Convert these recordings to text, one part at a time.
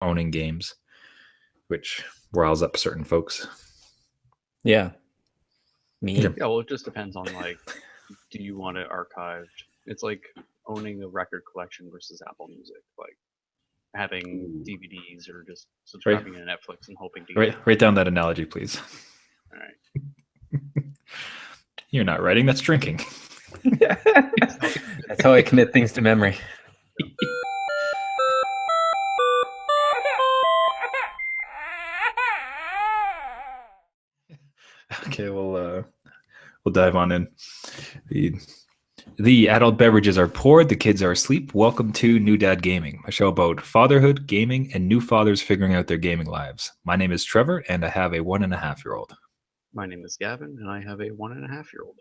owning games, which riles up certain folks. Yeah. Me. Yeah. Yeah, well, it just depends on like, do you want it archived? It's like owning a record collection versus Apple Music, like having DVDs or just subscribing to Netflix and hoping to get Write down that analogy, please. All right. You're not writing, that's drinking. That's how I commit things to memory. Okay, we'll dive on in. The adult beverages are poured, the kids are asleep. Welcome to New Dad Gaming, a show about fatherhood, gaming, and new fathers figuring out their gaming lives. My name is Trevor, and I have a 1.5-year-old. My name is Gavin, and I have a 1.5-year-old.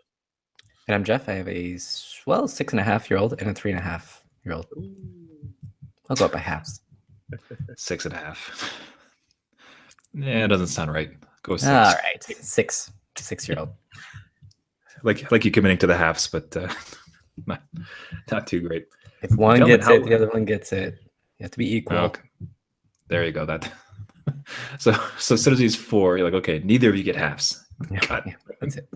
And I'm Jeff. I have a 6.5-year-old and a 3.5-year-old. I'll go up by halves. 6.5. Yeah, it doesn't sound right. Go 6. All right, 6-year-old. Like you committing to the halves, but not too great. If one gets it, the other one gets it. You have to be equal. Okay. There you go. That. So as soon as he's 4, you're like, okay, neither of you get halves. Yeah, that's it.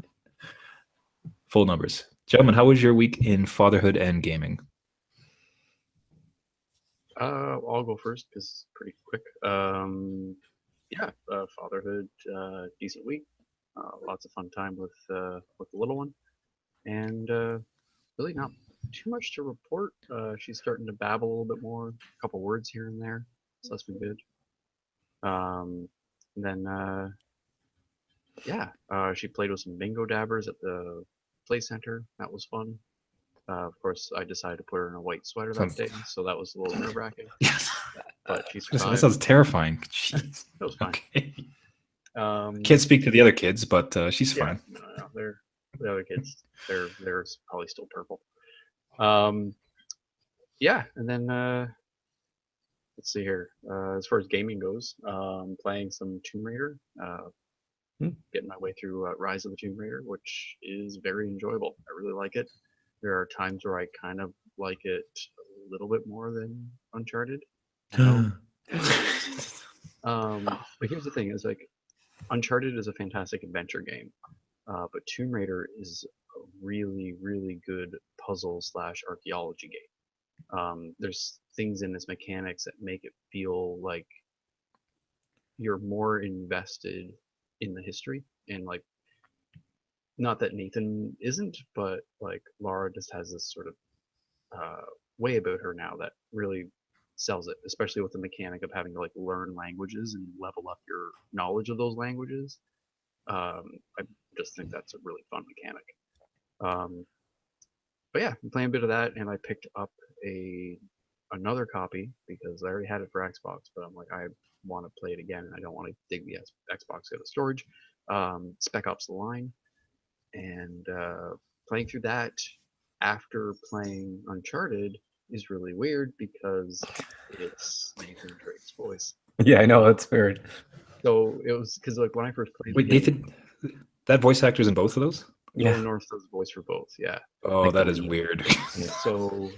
Full numbers. Gentlemen, how was your week in fatherhood and gaming? I'll go first because it's pretty quick. Fatherhood, decent week. Lots of fun time with the little one, and really not too much to report. She's starting to babble a little bit more, a couple words here and there, so that's been good. She played with some bingo dabbers at the play center. That was fun. Of course, I decided to put her in a white sweater that day, so that was a little nerve-wracking. But she survived. That sounds terrifying. Jeez. That was fine. Okay. Can't speak to the other kids, but she's fine. No, they're the other kids. They're probably still purple. And then let's see here. As far as gaming goes, playing some Tomb Raider. Getting my way through Rise of the Tomb Raider, which is very enjoyable. I really like it. There are times where I kind of like it a little bit more than Uncharted. But here's the thing: is like Uncharted is a fantastic adventure game, but Tomb Raider is a really, really good puzzle/archaeology game. There's things in its mechanics that make it feel like you're more invested in the history, and like, not that Nathan isn't, but like Laura just has this sort of way about her now that really sells it, especially with the mechanic of having to like learn languages and level up your knowledge of those languages. I just think that's a really fun mechanic. But yeah, I'm playing a bit of that, and I picked up another copy because I already had it for Xbox, but I'm like, I want to play it again, and I don't want to dig the Xbox out of storage. Spec Ops: The Line, and playing through that after playing Uncharted is really weird because it's Nathan Drake's voice. Yeah, I know, it's weird. So it was because like when I first played. Wait, Nathan, that voice actor's in both of those? Nolan North does the voice for both. Yeah. Oh, like that is weird. So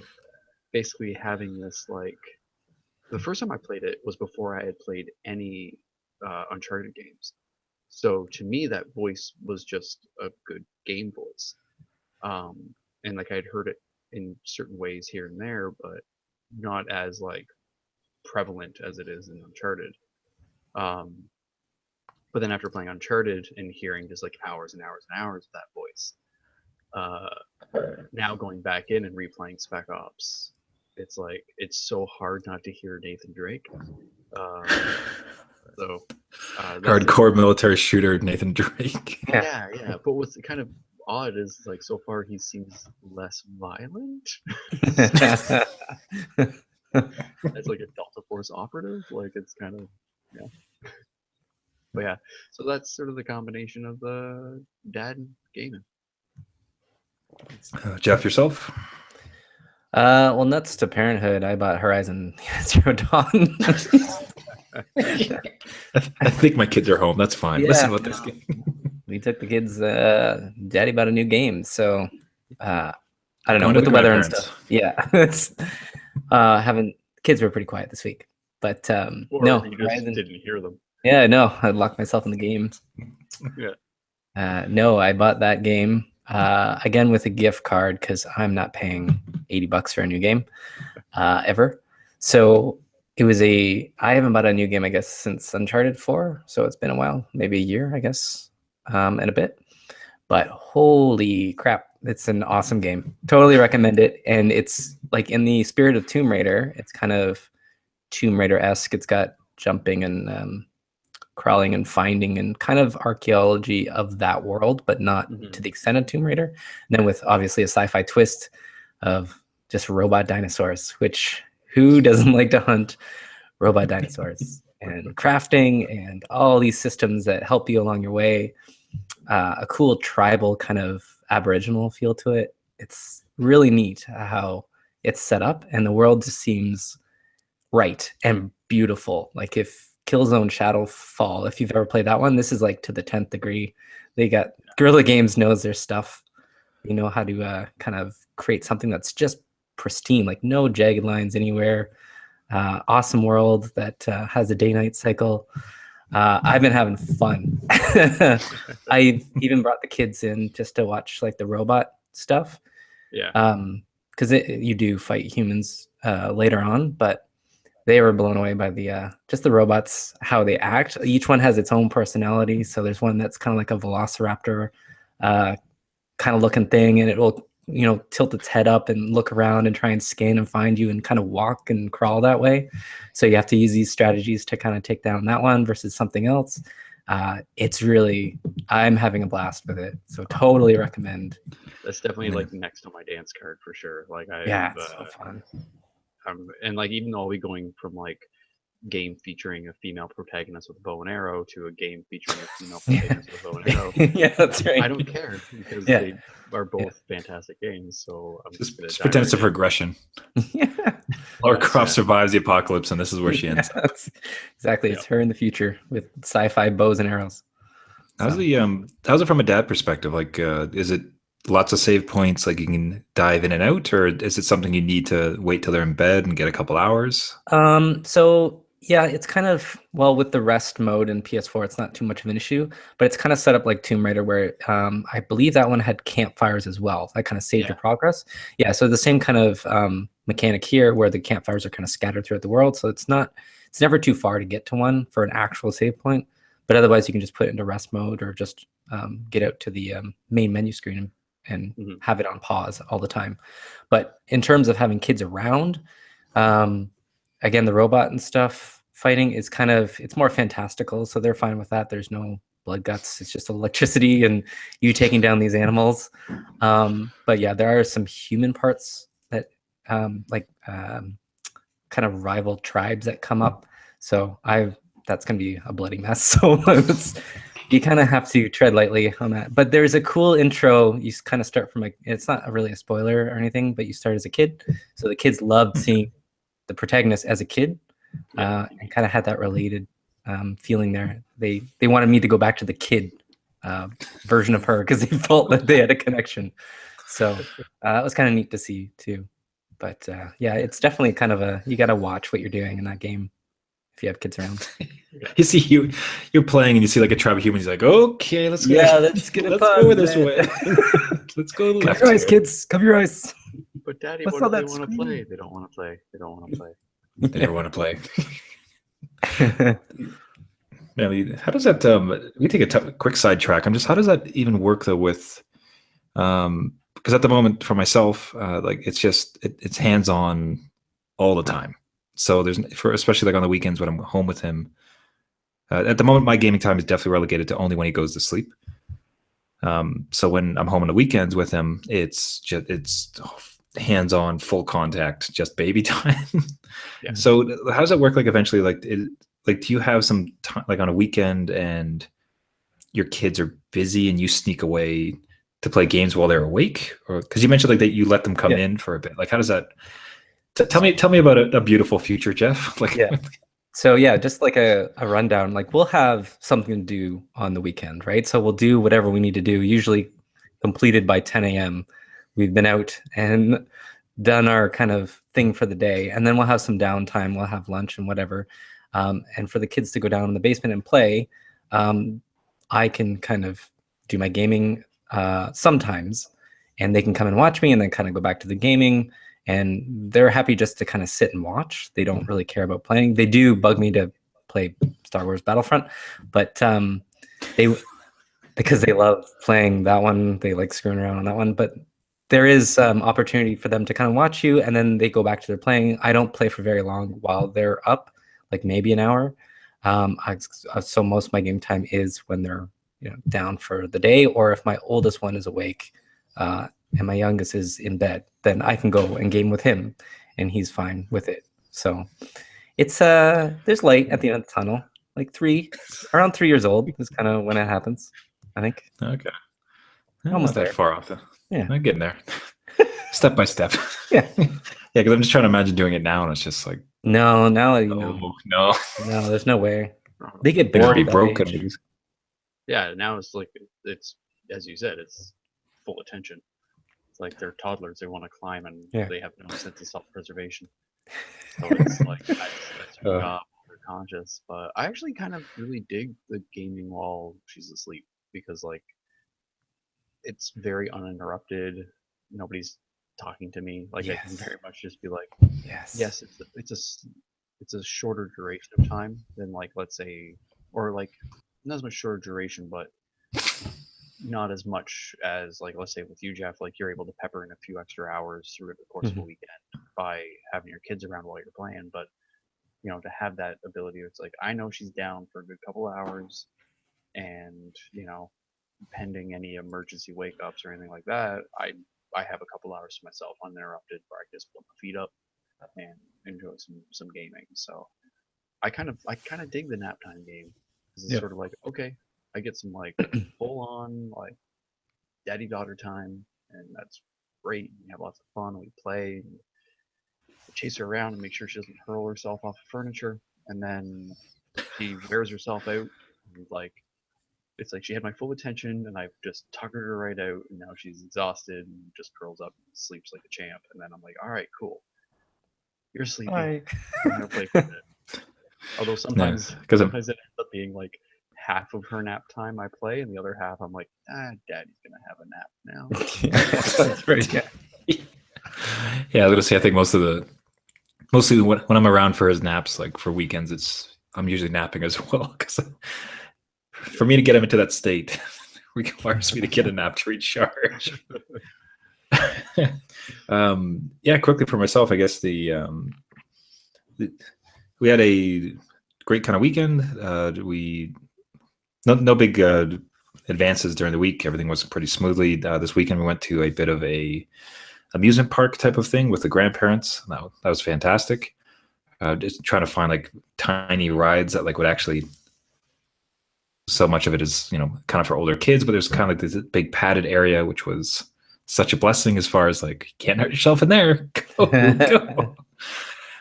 basically having this, like, the first time I played it was before I had played any Uncharted games. So to me, that voice was just a good game voice. And like I'd heard it in certain ways here and there, but not as like prevalent as it is in Uncharted. But then after playing Uncharted and hearing just like hours and hours and hours of that voice, now going back in and replaying Spec Ops, it's like it's so hard not to hear Nathan Drake. Hardcore military shooter Nathan Drake. Yeah. But what's kind of odd is like so far he seems less violent. As like a Delta Force operative, like it's kind of But yeah, so that's sort of the combination of dad and gaming. Jeff, yourself? Well, nuts to parenthood. I bought Horizon Zero Dawn. I think my kids are home. That's fine. Yeah, Listen about this game. We took the kids. Daddy bought a new game, so I don't know Going with to the weather and grandparents. stuff. Yeah, it's kids were pretty quiet this week, But Or no, you just Horizon. didn't hear them. Yeah, no, I locked myself in the game. Yeah. No, I bought that game again with a gift card because I'm not paying $80 for a new game ever. So it was I haven't bought a new game, I guess, since Uncharted 4. So it's been a while, maybe a year, I guess, and a bit. But holy crap, it's an awesome game. Totally recommend it. And it's like in the spirit of Tomb Raider. It's kind of Tomb Raider-esque. It's got jumping and crawling and finding and kind of archaeology of that world, but not to the extent of Tomb Raider. And then with obviously a sci-fi twist of just robot dinosaurs, which who doesn't like to hunt robot dinosaurs? And crafting and all these systems that help you along your way. A cool tribal kind of Aboriginal feel to it. It's really neat how it's set up, and the world just seems right and beautiful. Like if Killzone Shadowfall, if you've ever played that one, this is like to the 10th degree. They got Guerrilla Games knows their stuff. You know how to kind of create something that's just pristine, like no jagged lines anywhere. Awesome world that has a day-night cycle. I've been having fun. I even brought the kids in just to watch like the robot stuff. Yeah. Because you do fight humans later on, but they were blown away by the just the robots, how they act. Each one has its own personality. So there's one that's kind of like a velociraptor kind of looking thing, and it will tilt its head up and look around and try and scan and find you and kind of walk and crawl that way. So you have to use these strategies to kind of take down that one versus something else. It's really, I'm having a blast with it. So totally recommend. That's definitely like next on my dance card for sure. Like it's so fun. And like even though I'll be going from like game featuring a female protagonist with a bow and arrow to a game featuring a female protagonist with a bow and arrow. Yeah, that's right. I don't care because they are both fantastic games. So I'm just pretend it's a progression. Yeah. Lara Croft survives the apocalypse, and this is where she ends up. Exactly. It's her in the future with sci-fi bows and arrows. How's it from a dad perspective? Like, is it lots of save points, like you can dive in and out, or is it something you need to wait till they're in bed and get a couple hours? So yeah, it's kind of, well, with the rest mode in PS4, it's not too much of an issue, but it's kind of set up like Tomb Raider where I believe that one had campfires as well. That kind of saved your progress. Yeah, so the same kind of mechanic here where the campfires are kind of scattered throughout the world. So it's never too far to get to one for an actual save point, but otherwise you can just put it into rest mode or just get out to the main menu screen and have it on pause all the time. But in terms of having kids around, again, the robot and stuff fighting is it's more fantastical, so they're fine with that. There's no blood guts. It's just electricity and you taking down these animals. But yeah, there are some human parts that kind of rival tribes that come up. So that's going to be a bloody mess. So you kind of have to tread lightly on that. But there's a cool intro. You kind of start from it's not really a spoiler or anything, but you start as a kid. So the kids loved seeing the protagonist as a kid and kind of had that related feeling there. They wanted me to go back to the kid version of her because they felt that they had a connection. So it was kind of neat to see too. But yeah, it's definitely kind of you got to watch what you're doing in that game if you have kids around. You see you're playing and you see like a tribe of humans. You're like, okay, let's go. Yeah, let's get let's go this way. Let's go to the left. Cover your eyes, kids. Cover your eyes. But Daddy, what do they want to play? They don't want to play. They don't want to play. They never want to play. How does that? We take a quick sidetrack. How does that even work though? With because at the moment for myself, like it's hands on all the time. So especially like on the weekends when I'm home with him. At the moment, my gaming time is definitely relegated to only when he goes to sleep. So when I'm home on the weekends with him, it's hands-on, full contact, just baby time. Yeah. So how does that work? Like eventually, like do you have some time, like on a weekend, and your kids are busy, and you sneak away to play games while they're awake, or because you mentioned like that you let them come in for a bit? Like how does that? Tell me about a beautiful future, Jeff. Like So yeah, just like a rundown. Like we'll have something to do on the weekend, right? So we'll do whatever we need to do. Usually completed by 10 a.m. We've been out and done our kind of thing for the day, and then we'll have some downtime. We'll have lunch and whatever. And for the kids to go down in the basement and play, I can kind of do my gaming sometimes, and they can come and watch me and then kind of go back to the gaming. And they're happy just to kind of sit and watch. They don't really care about playing. They do bug me to play Star Wars Battlefront, but because they love playing that one, they like screwing around on that one. But there is opportunity for them to kind of watch you, and then they go back to their playing. I don't play for very long while they're up, like maybe an hour. So most of my game time is when they're down for the day, or if my oldest one is awake and my youngest is in bed, then I can go and game with him, and he's fine with it. So it's there's light at the end of the tunnel. Like around 3 years old is kind of when it happens, I think. Okay. Almost Not that there. far off. Yeah. I'm getting there. Step by step. Yeah. Yeah, because I'm just trying to imagine doing it now, and it's just like, No, now no, there's no way. They get they're gonna bored be at that broken. age. Yeah, now it's like it's as you said, it's full attention. It's like they're toddlers; they want to climb, and they have no sense of self-preservation. So it's like that's her job. They're conscious, but I actually kind of really dig the gaming while she's asleep because like it's very uninterrupted. Nobody's talking to me. Like I can very much just be like, yes, it's a shorter duration of time than like let's say, or like not as much shorter duration, but not as much as like let's say with you, Jeff, like you're able to pepper in a few extra hours through the course of a weekend by having your kids around while you're playing. But to have that ability, it's like I know she's down for a good couple of hours, and pending any emergency wake ups or anything like that, I have a couple hours to myself uninterrupted where I just put my feet up and enjoy some gaming. So I kind of dig the nap time game because it's sort of like, okay, I get some like full on like daddy daughter time, and that's great. We have lots of fun. We play, and chase her around and make sure she doesn't hurl herself off the furniture, and then she wears herself out. And like it's like she had my full attention, and I've just tuckered her right out, and now she's exhausted and just curls up and sleeps like a champ. And then I'm like, all right, cool. You're sleeping. I'm gonna play for a bit. Although sometimes it ends up being like half of her nap time I play, and the other half I'm like, daddy's gonna have a nap now. That's right. Yeah, I was gonna say I think mostly when I'm around for his naps, like for weekends, I'm usually napping as well because for me to get him into that state requires me to get a nap to recharge. Quickly for myself, I guess we had a great kind of weekend. No big advances during the week. Everything was pretty smoothly. This weekend we went to a bit of a amusement park type of thing with the grandparents. That was fantastic. Just trying to find like tiny rides that like would actually. So much of it is kind of for older kids, but there's kind of like this big padded area, which was such a blessing as far as like you can't hurt yourself in there. Go.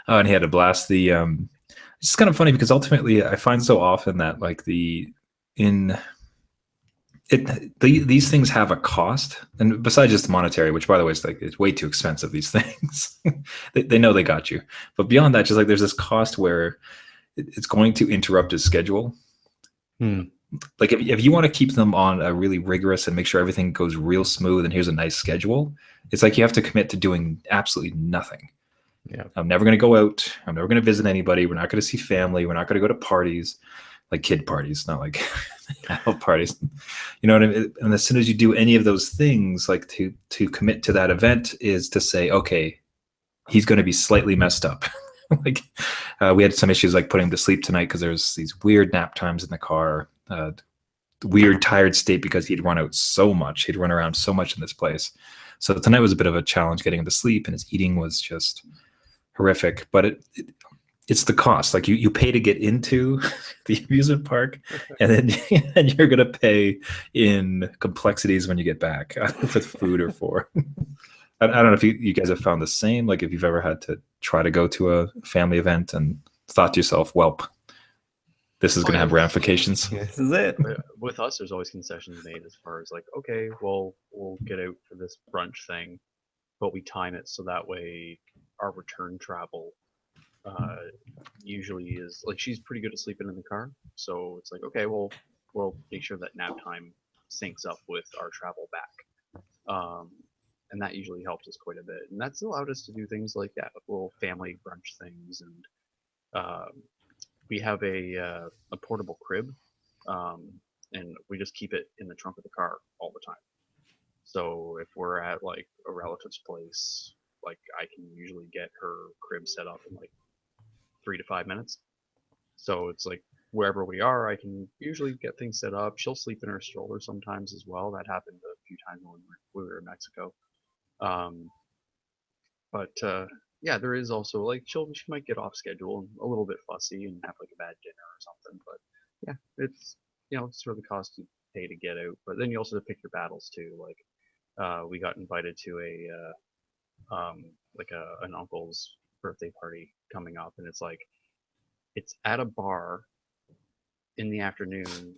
And he had a blast. It's kind of funny because ultimately I find so often that like these things have a cost, and besides just the monetary, which by the way is like it's way too expensive. These things, they know they got you, but beyond that, just like there's this cost where it's going to interrupt his schedule. Like if you want to keep them on a really rigorous and make sure everything goes real smooth and here's a nice schedule, it's like you have to commit to doing absolutely nothing. Yeah, I'm never going to go out. I'm never going to visit anybody. We're not going to see family. We're not going to go to parties, like kid parties, not like adult parties. You know what I mean? And as soon as you do any of those things, like to commit to that event is to say, okay, he's going to be slightly messed up. Like we had some issues like putting him to sleep tonight because there's these weird nap times in the car, weird tired state because he'd run out so much. He'd run around so much in this place. So tonight was a bit of a challenge getting him to sleep, and his eating was just horrific. But it's the cost. Like you pay to get into the amusement park, and then and you're gonna pay in complexities when you get back with food or for. I don't know if you guys have found the same. Like if you've ever had to try to go to a family event and thought to yourself, "Welp, this is going to have ramifications." This is it. With us, there's always concessions made as far as like, okay, well, we'll get out for this brunch thing, but we time it so that way our return travel usually is like she's pretty good at sleeping in the car. So it's like, okay, well, we'll make sure that nap time syncs up with our travel back. And that usually helps us quite a bit. And that's allowed us to do things like that, little family brunch things. And we have a portable crib, and we just keep it in the trunk of the car all the time. So if we're at like a relative's place, like I can usually get her crib set up in like 3 to 5 minutes. So it's like wherever we are, I can usually get things set up. She'll sleep in her stroller sometimes as well. That happened a few times when we were in Mexico. Um, but yeah, there is also like she might get off schedule and a little bit fussy and have like a bad dinner or something. But yeah, it's it's sort of the cost you pay to get out. But then you also have to pick your battles too. Like we got invited to an uncle's birthday party coming up, and it's at a bar in the afternoon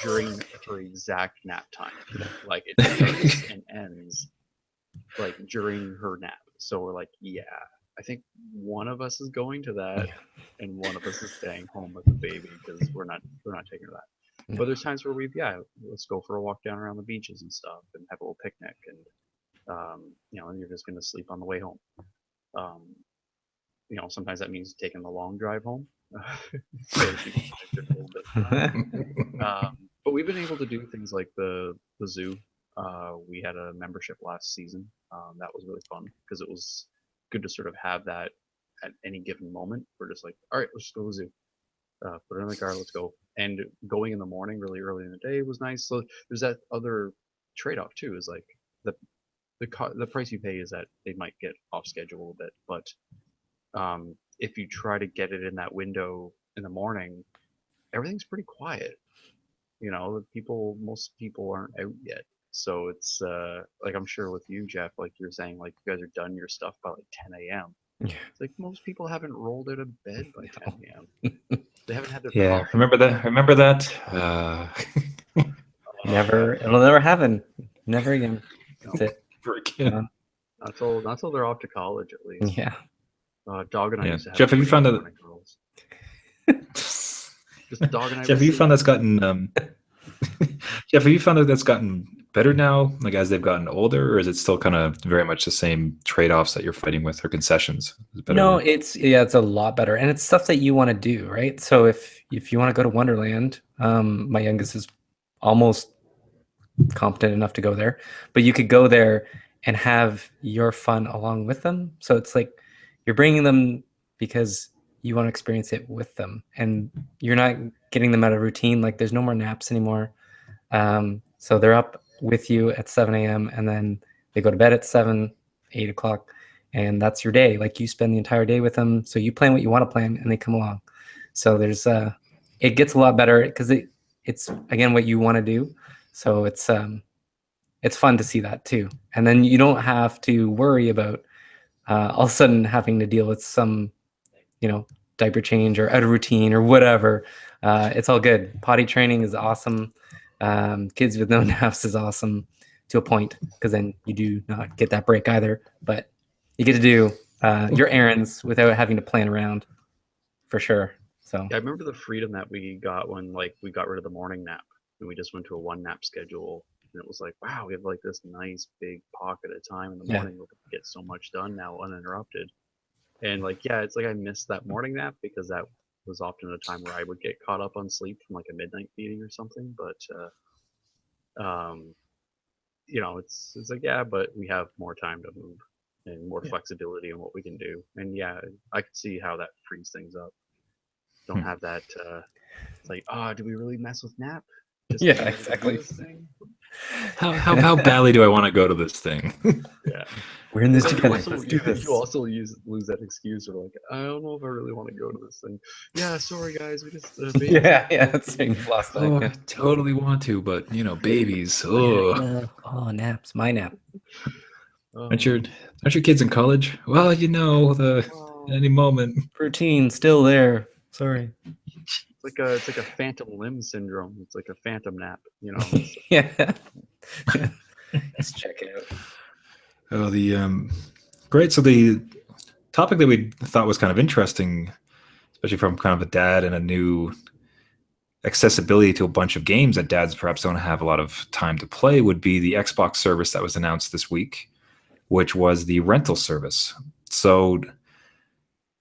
during her exact nap time. Like it starts and ends like during her nap. So we're like, yeah, I think one of us is going to that, and one of us is staying home with the baby because we're not taking her that. But there's times where let's go for a walk down around the beaches and stuff and have a little picnic, and and you're just gonna sleep on the way home. Sometimes that means taking the long drive home. So you can a little bit. But we've been able to do things like the zoo. We had a membership last season. That was really fun because it was good to sort of have that at any given moment. We're just like, all right, let's just go to the zoo. Put it in the car, let's go. And going in the morning, really early in the day, was nice. So there's that other trade-off too. Is like the price you pay is that they might get off schedule a little bit, but if you try to get it in that window in the morning, everything's pretty quiet. Most people aren't out yet. So it's like I'm sure with you, Jeff, like you're saying, like you guys are done your stuff by like 10 a.m. It's like most people haven't rolled out of bed by 10 a.m. They haven't had their coffee. Remember that? Remember that? Never. It'll never happen. Never again. That's it. Not till they're off to college, at least. Yeah. Dog and I used to have. Jeff, have you found that? Just Dog and I. Jeff, have you found that's gotten? Jeff, have you found that that's gotten better now, like as they've gotten older, or is it still kind of very much the same trade-offs that you're fighting with or concessions? No, it's a lot better, and it's stuff that you want to do, right? So if you want to go to Wonderland, my youngest is almost competent enough to go there, but you could go there and have your fun along with them. So it's like you're bringing them because you want to experience it with them, and you're not getting them out of routine. Like there's no more naps anymore. So they're up with you at 7 a.m. and then they go to bed at 7, 8 o'clock, and that's your day. Like you spend the entire day with them. So you plan what you want to plan and they come along. So there's it gets a lot better because it's again what you want to do. So it's fun to see that too. And then you don't have to worry about all of a sudden having to deal with some, diaper change or out of routine or whatever. It's all good. Potty training is awesome. Kids with no naps is awesome to a point, because then you do not get that break either. But you get to do your errands without having to plan around, for sure. So yeah, I remember the freedom that we got when we got rid of the morning nap and we just went to a one nap schedule. And it was like, wow, we have like this nice big pocket of time in the morning. We'll get so much done now uninterrupted. And it's like I missed that morning nap because that was often a time where I would get caught up on sleep from like a midnight feeding or something. But it's like, yeah, but we have more time to move and more flexibility in what we can do. And yeah, I could see how that frees things up. Don't have that. It's like, do we really mess with nap? Exactly. How badly do I want to go to this thing? Yeah, we're in this together. Let's do this. You also lose that excuse of like, I don't know if I really want to go to this thing. Yeah, sorry guys, we just it's lost. I totally want to, but babies. Oh, naps, my nap. Aren't your kids in college? Well, any moment. Routine still there. Sorry. It's like a phantom limb syndrome. It's like a phantom nap, Yeah. Let's check it out. Oh, the great. So the topic that we thought was kind of interesting, especially from kind of a dad and a new accessibility to a bunch of games that dads perhaps don't have a lot of time to play, would be the Xbox service that was announced this week, which was the rental service. So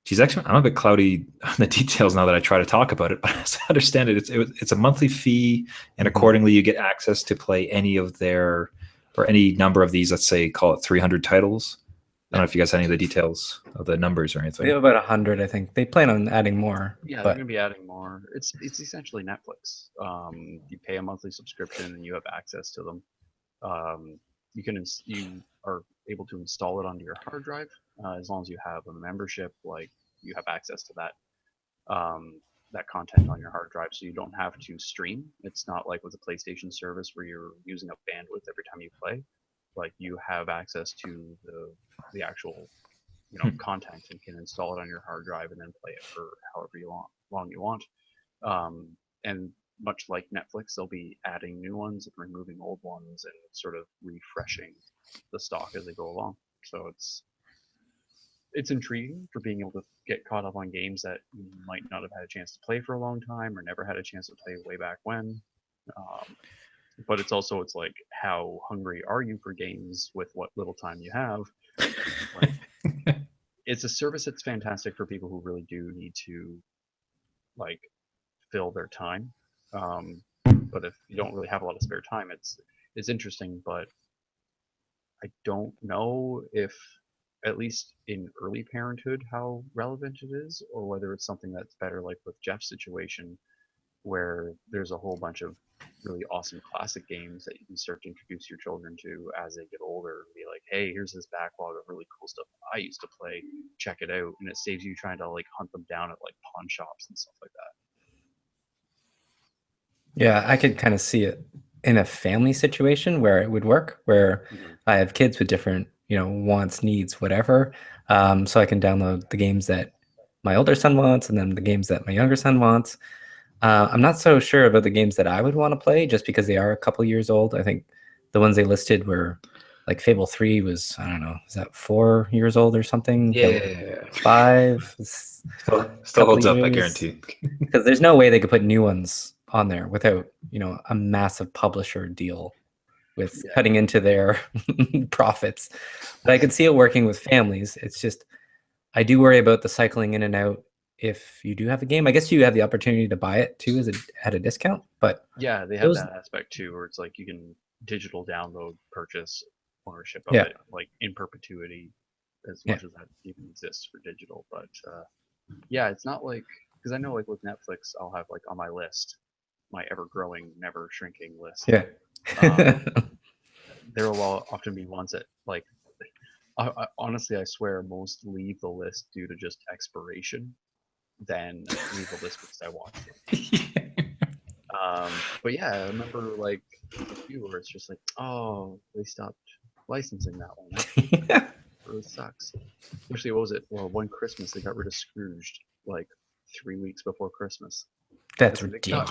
she's actually, I'm a bit cloudy on the details now that I try to talk about it, but as I understand it, it's a monthly fee, and accordingly you get access to play any of their, or any number of these, let's say, call it 300 titles. I don't know if you guys have any of the details of the numbers or They anything. have about 100, I think. They plan on adding more. Yeah, they're but going to be adding more. It's essentially Netflix. You pay a monthly subscription and you have access to them. Um, you are able to install it onto your hard drive as long as you have a membership. Like you have access to that content on your hard drive, so you don't have to stream. It's not like with a PlayStation service where you're using up bandwidth every time you play. Like you have access to the actual content and can install it on your hard drive and then play it for however long you want. Um, and much like Netflix, they'll be adding new ones and removing old ones and sort of refreshing the stock as they go along. So it's intriguing for being able to get caught up on games that you might not have had a chance to play for a long time or never had a chance to play way back when. But it's like, how hungry are you for games with what little time you have? Like, it's a service that's fantastic for people who really do need to like fill their time. But if you don't really have a lot of spare time, it's interesting. But I don't know if, at least in early parenthood, how relevant it is, or whether it's something that's better, like with Jeff's situation, where there's a whole bunch of really awesome classic games that you can start to introduce your children to as they get older and be like, hey, here's this backlog of really cool stuff I used to play, check it out, and it saves you trying to like hunt them down at like pawn shops and stuff like that. yeah, I could kind of see it in a family situation where it would work, where I have kids with different, wants, needs, whatever. So I can download the games that my older son wants and then the games that my younger son wants. I'm not so sure about the games that I would want to play just because they are a couple years old. I think the ones they listed were like Fable 3 was, I don't know, is that 4 years old or something? Yeah. Fable 5 is Still holds up, I guarantee. because there's no way they could put new ones on there without, a massive publisher deal with cutting into their profits. But I could see it working with families. It's just, I do worry about the cycling in and out. If you do have a game, I guess you have the opportunity to buy it too at a discount. But yeah, they have that aspect too, where it's like you can digital download, purchase ownership of it, like in perpetuity, as much as that even exists for digital. But yeah, it's not like, because I know like with Netflix, I'll have like on my list, my ever-growing, never-shrinking list. Yeah. There will often be ones that like, honestly, I swear most leave the list due to just expiration, than leave the list because I want to. But yeah, I remember like a few where it's just like, oh, they stopped licensing that one. It really sucks. Especially, what was it? Well, one Christmas they got rid of Scrooged like 3 weeks before Christmas. That's ridiculous.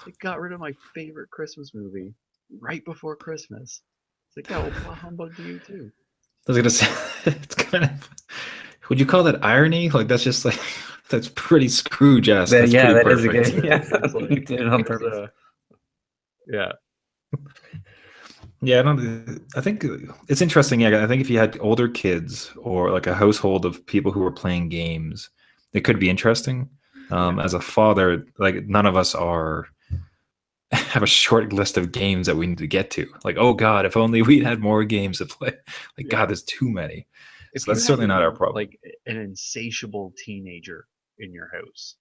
They got rid of my favorite Christmas movie right before Christmas. It's like, yeah, well, humbug to you too. I was gonna say, it's kind of. Would you call that irony? Like that's just like that's pretty Scrooge-esque. That's yeah, pretty that perfect. is a good. Yeah, like, did it on purpose. Yeah. Yeah, I think it's interesting. Yeah, I think if you had older kids or like a household of people who were playing games, it could be interesting. As a father, like none of us have a short list of games that we need to get to. Like, oh God, if only we had more games to play. Like, God, there's too many. So that's certainly not our problem. Like an insatiable teenager in your house,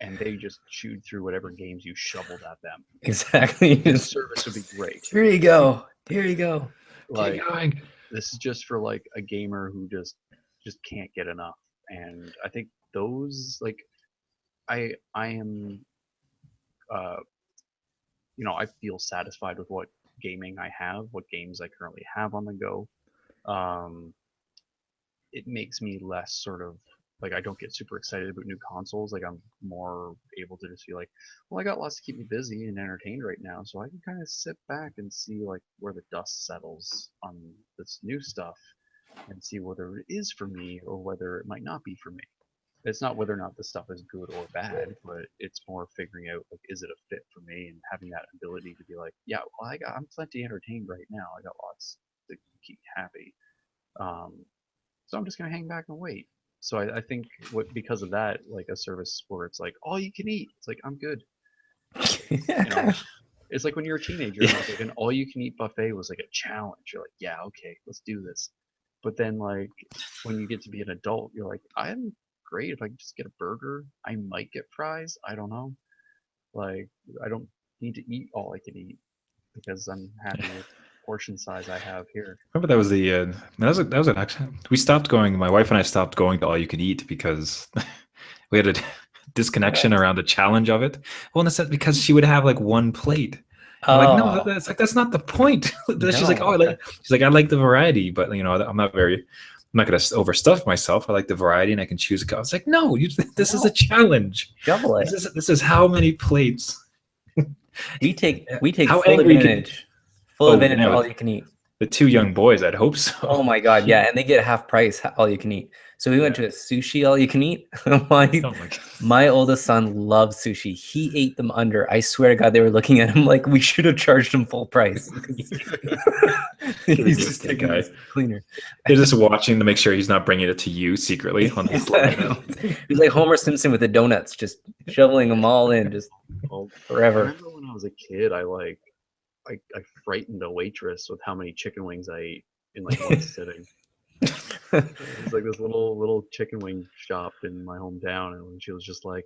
and they just chewed through whatever games you shoveled at them. Exactly. This service would be great. Here you go. Here you go. Like, Keep going. this is just for like a gamer who just can't get enough. And I think those, like, I am, I feel satisfied with what gaming I have, what games I currently have on the go. It makes me less sort of like, I don't get super excited about new consoles. Like, I'm more able to just be like, well, I got lots to keep me busy and entertained right now, so I can kind of sit back and see like where the dust settles on this new stuff. and see whether it is for me or whether it might not be for me. It's not whether or not the stuff is good or bad, but it's more figuring out like, is it a fit for me, and having that ability to be like, yeah, well, I'm plenty entertained right now. I got lots to keep me happy. Um, so I'm just gonna hang back and wait. So I think because of that, like a service where it's like all you can eat, it's like I'm good. You know, it's like when you're a teenager, and like an all you can eat buffet was like a challenge. You're like, yeah, okay, let's do this. But then like when you get to be an adult, you're like, I'm great if I can just get a burger. I might get fries. I don't know. Like I don't need to eat all I can eat because I'm happy with the portion size I have here. Remember that was the that was an accident. We stopped going. My wife and I stopped going to all you can eat because we had a disconnection around the challenge of it. Well, and it's because she would have like one plate. I'm like, no, that's not the point. She's like, oh, she's like, I like the variety, but you know, I'm not going to overstuff myself. I like the variety, and I can choose. I was like, no, this is a challenge. Double it. This is how many plates. We take how full angry advantage. Full advantage of all you can eat. The two young boys, I'd hope so. Oh my god, yeah, and they get half price all you can eat. So we went to a sushi all you can eat. My oldest son loves sushi. He ate them under. I swear to God, they were looking at him like we should have charged him full price. He's just a guy cleaner. They're just watching to make sure he's not bringing it to you secretly on the slide. He's like Homer Simpson with the donuts, just shoveling them all in, just forever. I remember when I was a kid, I frightened a waitress with how many chicken wings I ate in like one sitting. It was like this little chicken wing shop in my hometown, and when she was just like,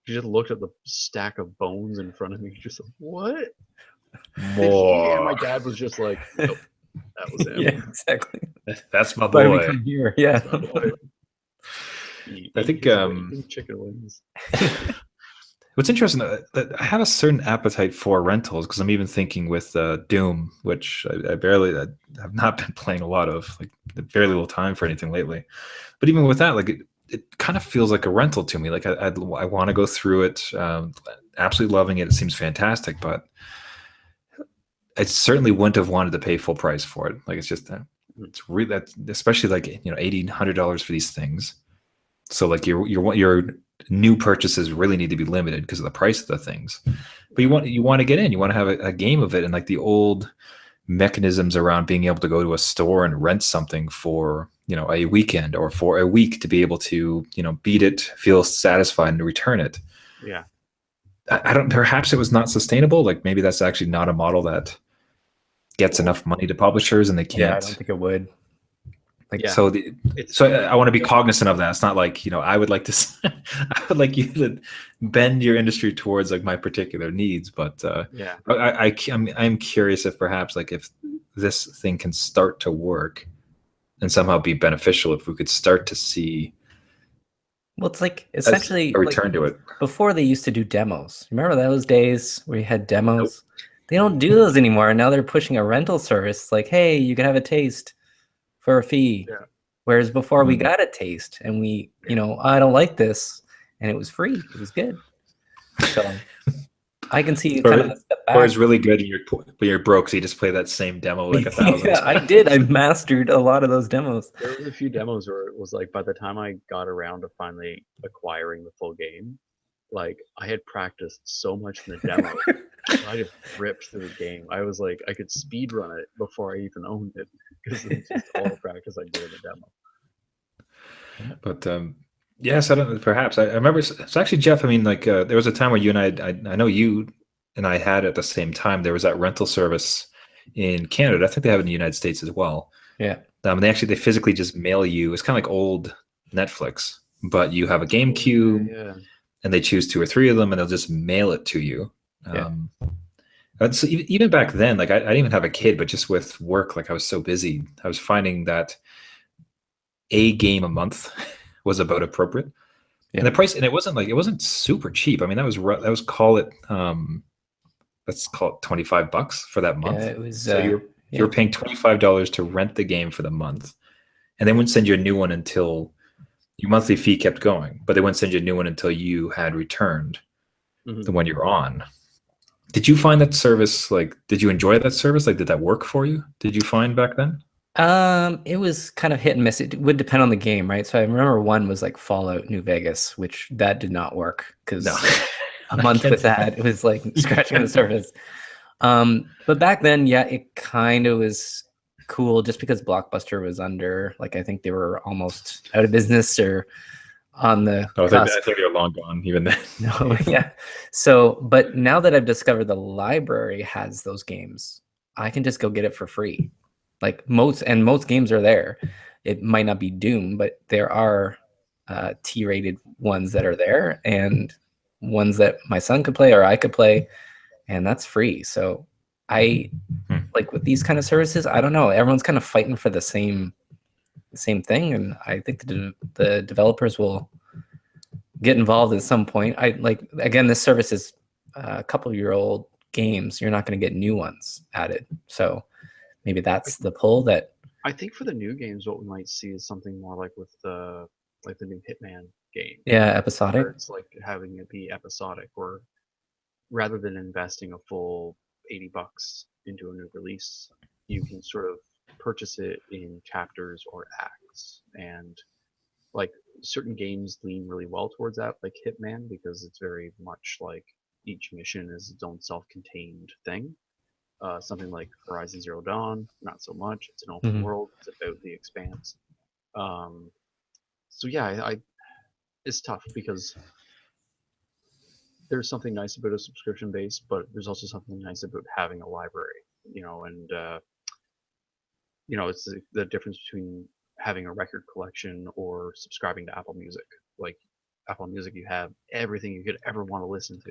she just looked at the stack of bones in front of me, just like, what? More. And my dad was just like, nope, that was him. Yeah, exactly. That's my boy. Here. Yeah. I think chicken wings. What's interesting that I have a certain appetite for rentals because I'm even thinking with Doom, which I have not been playing a lot of, like very little time for anything lately. But even with that, like it kind of feels like a rental to me. Like I want to go through it, absolutely loving it. It seems fantastic, but I certainly wouldn't have wanted to pay full price for it. Like it's just it's really that, especially like $80, $100 for these things. So like your new purchases really need to be limited because of the price of the things. But you want to get in. You want to have a game of it, and like the old mechanisms around being able to go to a store and rent something for a weekend or for a week to be able to beat it, feel satisfied, and return it. Yeah. I don't. Perhaps it was not sustainable. Like maybe that's actually not a model that gets enough money to publishers, and they can't. Yeah, I don't think it would. Like so, I want to be cognizant of that. It's not like I would like to, I would like you to bend your industry towards like my particular needs. But yeah, I'm curious if perhaps like if this thing can start to work and somehow be beneficial, if we could start to see. Well, it's like essentially a return to it. Before they used to do demos. Remember those days where you had demos? Nope. They don't do those anymore. And now they're pushing a rental service. Like, hey, you can have a taste for a fee. Yeah. Whereas before we got a taste and we, I don't like this, and it was free. It was good. So I can see you kind of step back. Or it's really good and you're broke, so you just play that same demo like 1,000 Yeah, I did. I mastered a lot of those demos. There was a few demos where it was like by the time I got around to finally acquiring the full game, like I had practiced so much in the demo. I just ripped through the game. I was like, I could speed run it before I even owned it because it's just all the practice I did in the demo. But yes, perhaps I remember. It's actually Jeff. I mean, like there was a time where you and I know you and I had at the same time. There was that rental service in Canada. I think they have it in the United States as well. Yeah. They physically just mail you. It's kind of like old Netflix, but you have a game queue, and they choose 2 or 3 of them, and they'll just mail it to you. Yeah. So even back then, like I didn't even have a kid, but just with work, like I was so busy, I was finding that a game a month was about appropriate. And the price, and it wasn't super cheap. I mean, let's call it $25 for that month. Yeah, it was. So you were paying $25 to rent the game for the month, and they wouldn't send you a new one until your monthly fee kept going. But they wouldn't send you a new one until you had returned the one you're on. Did you find that service, like, did you enjoy that service? Like, did that work for you? Did you find back then? It was kind of hit and miss. It would depend on the game, right? So I remember one was like Fallout New Vegas, which that did not work because No. a month with that, it was like scratching on the surface. But back then, yeah, it kind of was cool just because Blockbuster was under, like, I think they were almost out of business or on the Oh, I cusp. think they're long gone even then. No, yeah. So, but now that I've discovered the library has those games, I can just go get it for free. Like most games are there. It might not be Doom, but there are T-rated ones that are there and ones that my son could play or I could play, and that's free. So I like with these kind of services, I don't know. Everyone's kind of fighting for the same thing, and I think the developers will get involved at some point. I like, again, this service is a couple-year-old games. You're not going to get new ones added, so maybe that's the pull. That I think for the new games, what we might see is something more like with the new Hitman game. Yeah, episodic. Where it's like having it be episodic, or rather than investing a full $80 into a new release, you can sort of purchase it in chapters or acts. And like certain games lean really well towards that, like Hitman, because it's very much like each mission is its own self-contained thing. Something like Horizon Zero Dawn, not so much. It's an open world. It's about the expanse. So yeah, it's tough because there's something nice about a subscription base, but there's also something nice about having a library, and it's the difference between having a record collection or subscribing to Apple Music. Like Apple Music, you have everything you could ever want to listen to,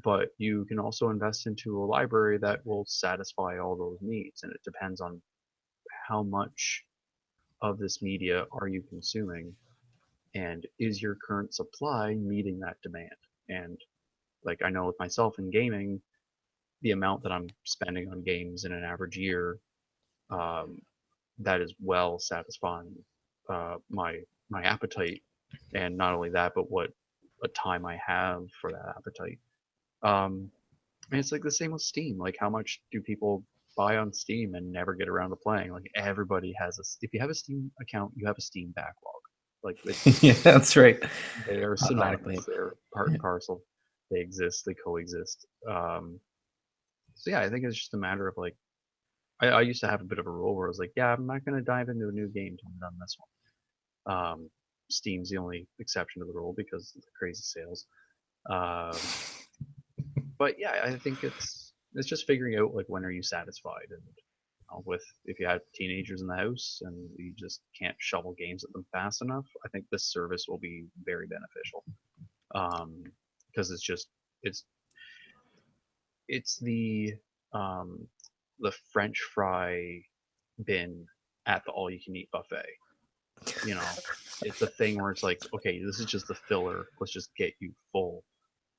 but you can also invest into a library that will satisfy all those needs, and it depends on how much of this media are you consuming, and is your current supply meeting that demand. And like I know with myself in gaming, the amount that I'm spending on games in an average year, that is well satisfying my appetite, and not only that, but what a time I have for that appetite. And it's like the same with Steam. Like, how much do people buy on Steam and never get around to playing? Like, everybody has if you have a Steam account, you have a Steam backlog. Like, yeah, that's right. They are synonymous. They're part and parcel. They exist. They coexist. So yeah, I think it's just a matter of like, I used to have a bit of a rule where I was like, yeah, I'm not going to dive into a new game till I'm done this one. Steam's the only exception to the rule because of the crazy sales. But yeah, I think it's just figuring out like when are you satisfied, and with if you have teenagers in the house and you just can't shovel games at them fast enough, I think this service will be very beneficial. Because it's the French fry bin at the all-you-can-eat buffet. It's a thing where it's like, okay, this is just the filler. Let's just get you full,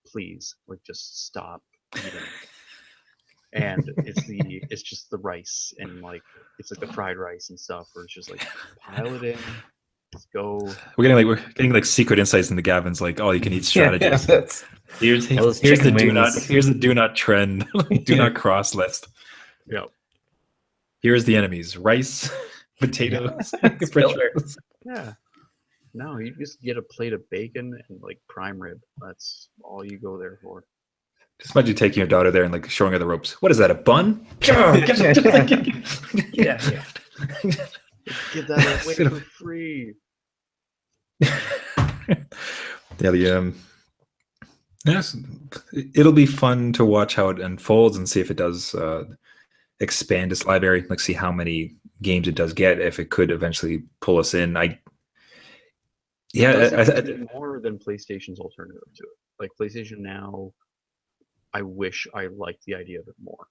please. Like, just stop eating. And it's just the rice, and like it's like the fried rice and stuff, where it's just like pile it in. Let's go. We're getting like secret insights into Gavin's like all-you-can-eat strategies. Yeah, here's the do not trend, do not cross list. Yeah. Here's the enemies: rice, potatoes, fries. Yeah. No, you just get a plate of bacon and like prime rib. That's all you go there for. Just imagine taking your daughter there and like showing her the ropes. What is that? A bun? Yeah. Give that away for free. Yeah, yes, it'll be fun to watch how it unfolds and see if it does expand its library. Like, see how many games it does get, if it could eventually pull us in. More than PlayStation's alternative to it. Like PlayStation Now, I wish I liked the idea of it more.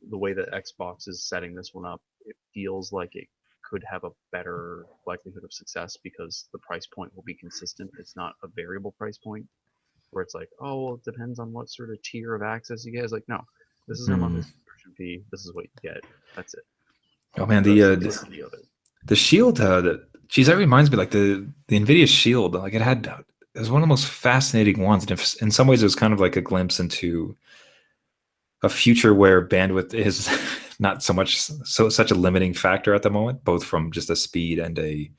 The way that Xbox is setting this one up, it feels like it could have a better likelihood of success because the price point will be consistent. It's not a variable price point where it's like, oh, well, it depends on what sort of tier of access you get. It's like, no, this is our monthly subscription fee. This is what you get. That's it. Oh man, the Shield, geez, that reminds me, like the NVIDIA Shield, like it was one of the most fascinating ones. And in some ways, it was kind of like a glimpse into a future where bandwidth is not such a limiting factor at the moment, both from just a speed and a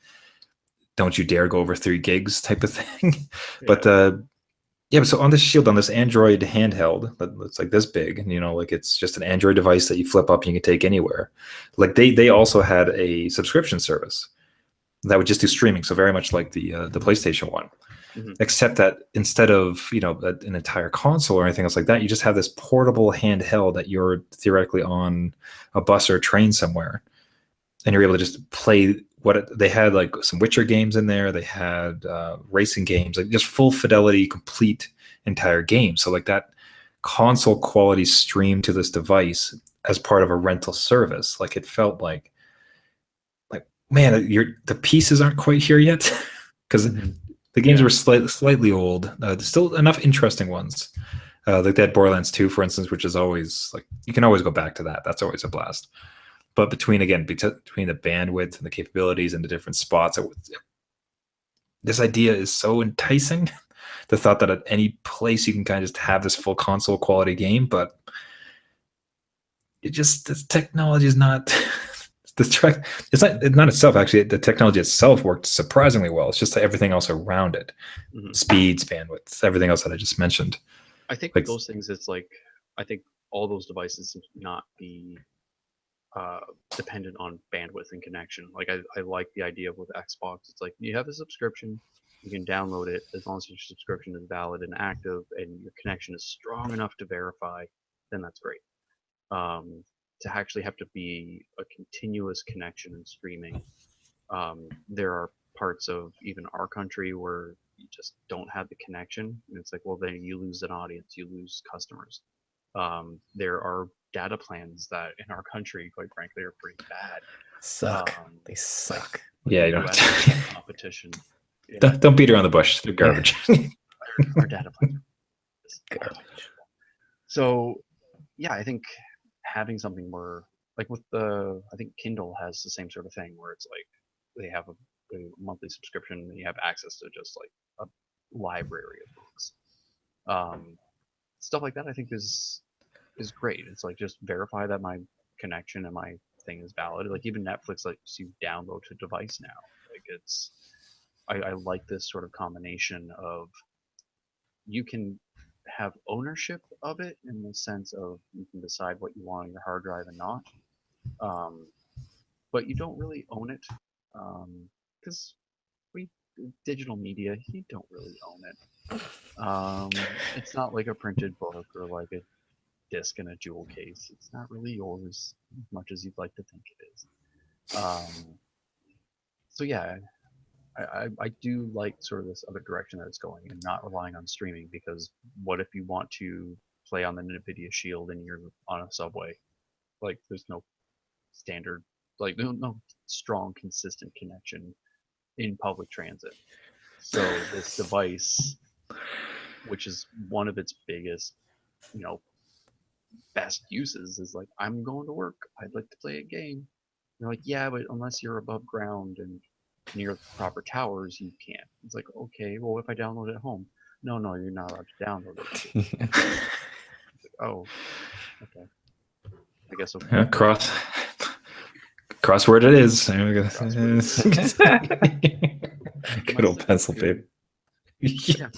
don't you dare go over 3 gigs type of thing. Yeah. But yeah, so on this Shield, on this Android handheld that's like this big, and like it's just an Android device that you flip up and you can take anywhere. Like they also had a subscription service that would just do streaming, so very much like the PlayStation one. Mm-hmm. Except that instead of an entire console or anything else like that, you just have this portable handheld that you're theoretically on a bus or a train somewhere, and you're able to just play they had, like some Witcher games in there. They had racing games, like just full fidelity, complete entire game. So like that console quality streamed to this device as part of a rental service. Like it felt like man, the pieces aren't quite here yet because the games were slightly old. Still enough interesting ones. Like that Borderlands 2, for instance, which is always like you can always go back to that. That's always a blast. But between the bandwidth and the capabilities and the different spots, this idea is so enticing. The thought that at any place you can kind of just have this full console quality game, but this technology is not. It's not itself. Actually, the technology itself worked surprisingly well. It's just that everything else around it, speeds, bandwidth, everything else that I just mentioned. I think those things. It's like I think all those devices not be dependent on bandwidth and connection. Like I like the idea with Xbox. It's like you have a subscription, you can download it as long as your subscription is valid and active, and your connection is strong enough to verify. Then that's great. To actually have to be a continuous connection and streaming, there are parts of even our country where you just don't have the connection, and it's like, well, then you lose an audience, you lose customers. There are data plans that in our country, quite frankly, are pretty bad. They suck. Yeah, you don't have to. Competition. Don't beat around the bush. They're garbage. Our data plans are garbage. So, yeah, I think having something where, like with I think Kindle has the same sort of thing where it's like they have a monthly subscription and you have access to just like a library of books. Stuff like that I think is great. It's like just verify that my connection and my thing is valid. Like even Netflix lets you download to device now. Like I like this sort of combination of you can have ownership of it in the sense of you can decide what you want on your hard drive and not. But you don't really own it because digital media, you don't really own it. It's not like a printed book or like a disc in a jewel case. It's not really yours as much as you'd like to think it is. So yeah, I do like sort of this other direction that it's going and not relying on streaming, because what if you want to play on the NVIDIA Shield and you're on a subway? Like there's no standard, like no strong, consistent connection in public transit. So this device, which is one of its biggest, best uses, is like, I'm going to work, I'd like to play a game. They're like, yeah, but unless you're above ground and near the proper towers, you can't. It's like, okay, well, if I download it at home, no, you're not allowed to download it. Like, oh, okay. I guess okay. Yeah, crossword it is. Good old pencil paper. Yeah.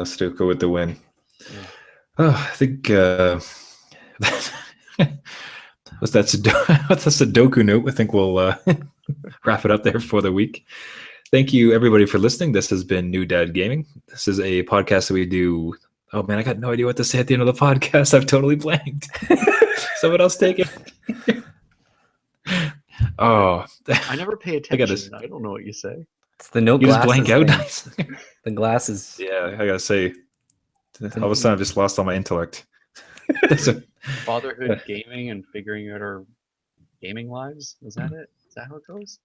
Stuka with the win. Yeah. Oh, I think what's that Sudoku note? I think we'll wrap it up there for the week. Thank you, everybody, for listening. This has been New Dad Gaming. This is a podcast that we do. Oh man, I got no idea what to say at the end of the podcast. I've totally blanked. Someone else take it. Oh, I never pay attention. I don't know what you say. It's the no. You just blank out. The glasses. Yeah, I gotta say, all of a sudden I just lost all my intellect. Fatherhood, gaming, and figuring out our gaming lives. Is that it? Is that how it goes?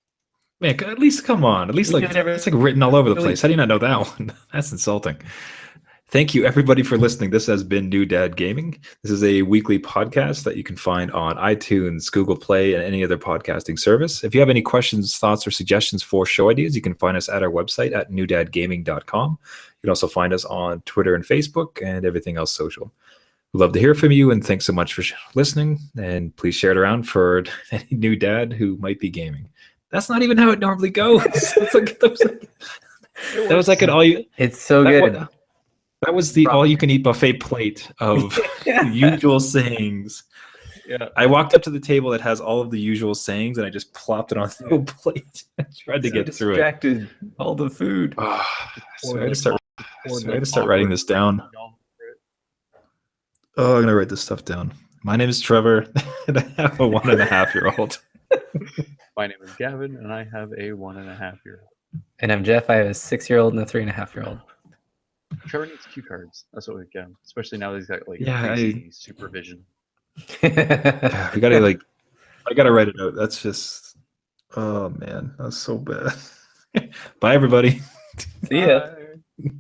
Man, at least come on. At least it's like written all over the place. How do you not know that one? That's insulting. Thank you, everybody, for listening. This has been New Dad Gaming. This is a weekly podcast that you can find on iTunes, Google Play, and any other podcasting service. If you have any questions, thoughts, or suggestions for show ideas, you can find us at our website at newdadgaming.com. You can also find us on Twitter and Facebook and everything else social. We'd love to hear from you, and thanks so much for listening. And please share it around for any new dad who might be gaming. That's not even how it normally goes. That was like an all you. It's so good. That was the all-you-can-eat buffet plate of usual sayings. Yeah. I walked up to the table that has all of the usual sayings, and I just plopped it on the plate. I tried to get through it. All the food. So I had to start writing this down. Oh, I'm gonna write this stuff down. My name is Trevor, and I have a 1.5-year-old. My name is Gavin, and I have a 1.5-year-old. And I'm Jeff. I have a 6-year-old and a 3.5-year-old. Trevor needs cue cards. That's what we've got. Especially now that he's got like crazy supervision. We gotta I gotta write it out. That's just, oh man, that's so bad. Bye everybody. See ya. Bye.